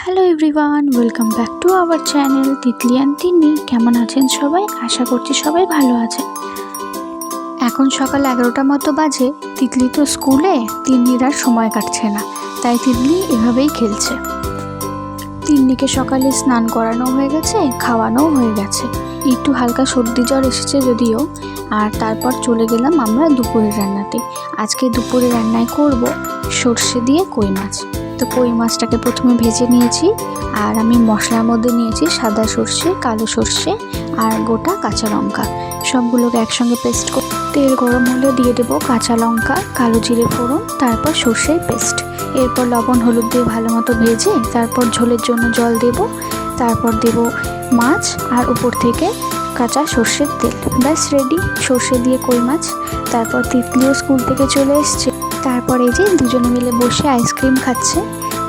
Hello everyone, welcome back to our channel Titli and Tinni. কেমন আছেন সবাই? আশা করছি সবাই ভালো আছেন। এখন সকাল 11টা মতো বাজে। তিতলি তো স্কুলে, তিন্নির আর সময় কাটছে না, তাই তিতলি এভাবেই খেলছে। তিন্নিকে সকালে স্নান করানো হয়ে গেছে, খাওয়ানো হয়ে গেছে। একটু হালকা সর্দি জ্বর এসেছে যদিও। আর তারপর চলে গেলাম আমরা দুপুরের রান্নাতে। আজকে দুপুরে রান্নায় করব সর্ষে দিয়ে কই মাছ। তো কই মাছটাকে প্রথমে ভেজে নিয়েছি, আর আমি মশলার মধ্যে নিয়েছি সাদা সর্ষে, কালো সর্ষে আর গোটা কাঁচা লঙ্কা। সবগুলোকে একসঙ্গে পেস্ট করে তেল গরম হলে দিয়ে দেবো কাঁচা লঙ্কা, কালো জিরে ফোড়ন, তারপর সর্ষের পেস্ট। এরপর লবণ হলুদ দিয়ে ভালো মতো ভেজে তারপর ঝোলের জন্য জল দেব, তারপর দেব মাছ আর উপর থেকে কাঁচা সর্ষের তেল। ব্যাস রেডি সর্ষে দিয়ে কই মাছ। তারপর তিতলিও স্কুল থেকে চলে এসছে। তারপর এই যে দুজনে মিলে বসে আইসক্রিম খাচ্ছে।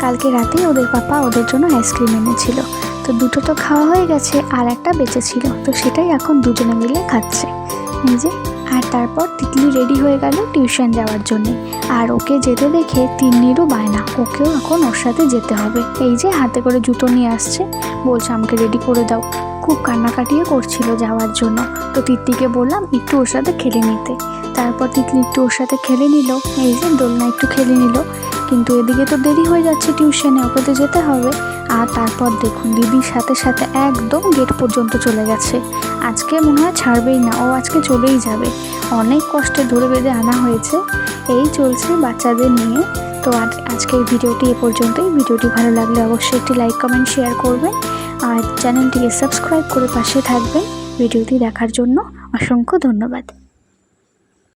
কালকে রাতেই ওদের পাপা ওদের জন্য আইসক্রিম এনেছিল, তো দুটো তো খাওয়া হয়ে গেছে, আর একটা বেঁচে ছিল, তো সেটাই এখন দুজনে মিলে খাচ্ছে এই যে। আর তারপর তিতলি রেডি হয়ে গেল টিউশন যাওয়ার জন্যে। আর ওকে যেতে দেখে তিন্নিরও বায়না, ওকেও এখন ওর সাথে যেতে হবে। এই যে হাতে করে জুতো নিয়ে আসছে, বলছে আমাকে রেডি করে দাও। খুব কান্নাকাটিও করছিল যাওয়ার জন্য, তো তিতলিকে বললাম একটু ওর সাথে খেলে নিতে। তারপর তিতলি একটু ওর সাথে খেলে নিল, এই যে দোলনা একটু খেলে নিল। কিন্তু এদিকে তো দেরি হয়ে যাচ্ছে টিউশনে, ওকে তো যেতে হবে। আর তারপর দেখুন দিদির সাথে সাথে একদম গেট পর্যন্ত চলে গেছে। আজকে মনে হয় ছাড়বেই না, ও আজকে চলেই যাবে। অনেক কষ্টে ধরে বেঁধে আনা হয়েছে। এই চলছে বাচ্চাদের নিয়ে। তো আজকের ভিডিওটি এ পর্যন্তই। ভিডিওটি ভালো লাগলে অবশ্যই একটি লাইক, কমেন্ট, শেয়ার করবেন আর চ্যানেলটিকে সাবস্ক্রাইব করে পাশে থাকবেন। ভিডিওটি দেখার জন্য অসংখ্য ধন্যবাদ।